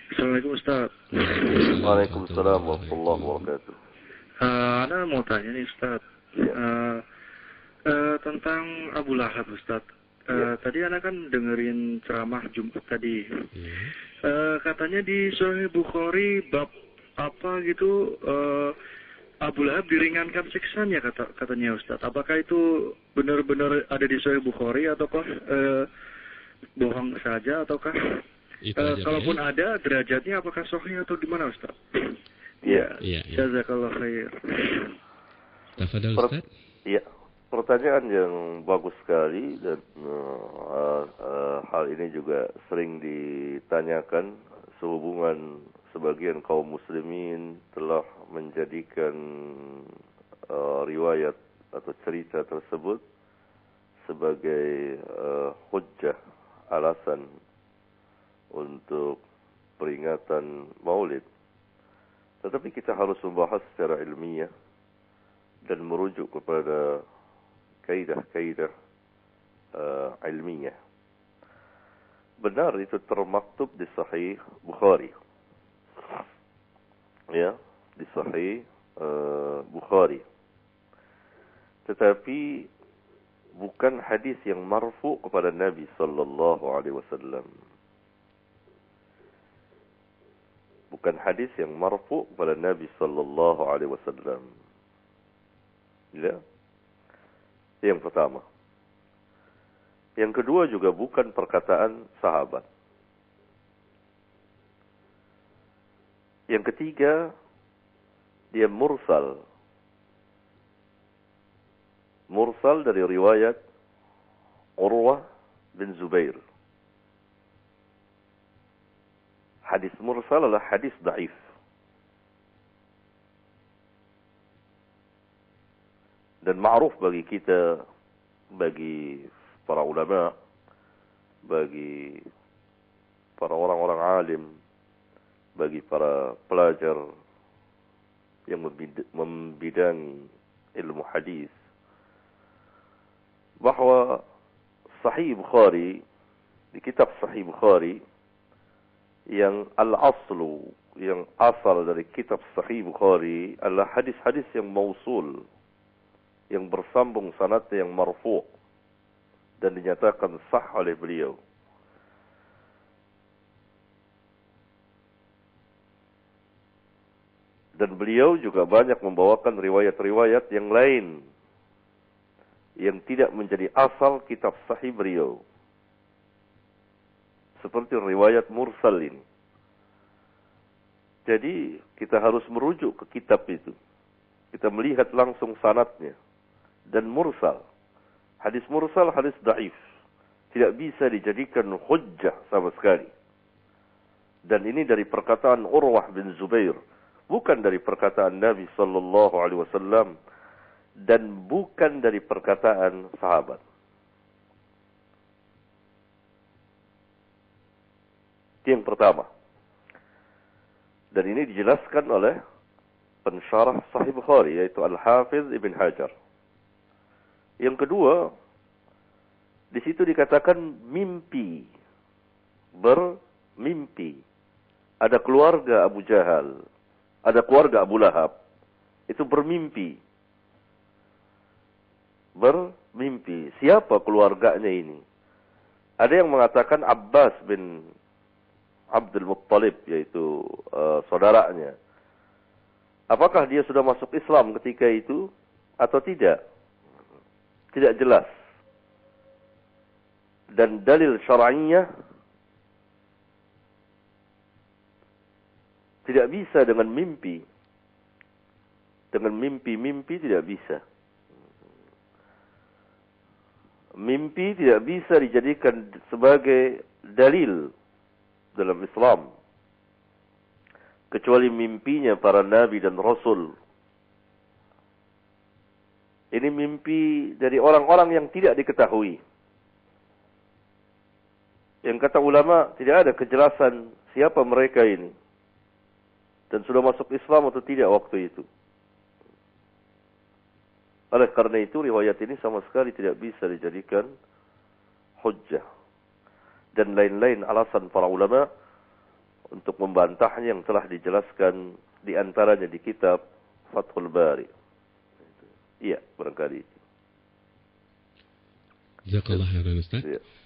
Assalamualaikum Ustaz. Waalaikumsalam warahmatullahi wabarakatuh. Ana mau tanya nih Ustaz. Ya. Tentang Abu Lahab Ustaz. Ya. Tadi Ana kan dengerin ceramah Jumat tadi. Ya. Katanya di Sahih Bukhari bab apa gitu Abu Lahab diringankan siksanya katanya Ustaz. Apakah itu benar-benar ada di Sahih Bukhari ataukah bohong saja ataukah kalaupun ada derajatnya apakah sahih atau gimana Ustaz? Iya. Jazakallah khair. Tafadhol Ustaz. Iya. Pertanyaan yang bagus sekali dan hal ini juga sering ditanyakan sehubungan sebagian kaum muslimin telah menjadikan riwayat atau cerita tersebut sebagai hujjah, alasan untuk peringatan Maulid. Tetapi kita harus membahas secara ilmiah dan merujuk kepada kaidah-kaidah ilmiah. Benar itu termaktub di Sahih Bukhari. Ya, di Sahih Bukhari. Tetapi bukan hadis yang marfu kepada Nabi sallallahu alaihi wasallam. Bukan hadis yang marfu kepada Nabi sallallahu alaihi wasallam. Ya. Yang pertama. Yang kedua juga bukan perkataan sahabat. Yang ketiga, dia mursal. Mursal dari riwayat Urwah bin Zubair. Hadis mursal adalah hadis dhaif. Dan ma'ruf bagi kita, bagi para ulama, bagi para orang-orang alim, bagi para pelajar yang membidangi ilmu hadis, bahwa Sahih Bukhari, di kitab Sahih Bukhari, yang al-aslu, yang asal dari kitab Sahih Bukhari adalah hadis-hadis yang mausul, yang bersambung sanadnya, yang marfu' dan dinyatakan sah oleh beliau. Dan beliau juga banyak membawakan riwayat-riwayat yang lain yang tidak menjadi asal kitab sahih beliau. Seperti riwayat mursal ini. Jadi kita harus merujuk ke kitab itu. Kita melihat langsung sanadnya. Dan mursal. Hadis mursal, hadis dhaif. Tidak bisa dijadikan hujjah sama sekali. Dan ini dari perkataan Urwah bin Zubair. Bukan dari perkataan Nabi sallallahu alaihi wasallam. Dan bukan dari perkataan sahabat. Yang pertama. Dan ini dijelaskan oleh pensyarah Sahih Bukhari, yaitu Al-Hafiz Ibn Hajar. Yang kedua, di situ dikatakan mimpi. Bermimpi. Ada keluarga Abu Jahal. Ada keluarga Abu Lahab. Itu bermimpi. Bermimpi. Siapa keluarganya ini? Ada yang mengatakan Abbas bin Abdul Muttalib, yaitu saudaranya. Apakah dia sudah masuk Islam ketika itu atau tidak? Tidak jelas. Dan dalil syar'inya tidak bisa dengan mimpi. Dengan mimpi-mimpi tidak bisa. Mimpi tidak bisa dijadikan sebagai dalil dalam Islam. Kecuali mimpinya para nabi dan rasul. Ini mimpi dari orang-orang yang tidak diketahui. Yang kata ulama, tidak ada kejelasan siapa mereka ini. Dan sudah masuk Islam atau tidak waktu itu. Oleh karena itu, riwayat ini sama sekali tidak bisa dijadikan hujjah. Dan lain-lain alasan para ulama untuk membantahnya yang telah dijelaskan di antaranya di kitab Fathul Bari. Iya, barangkali. Jazakallah khairan Ustaz. Iya.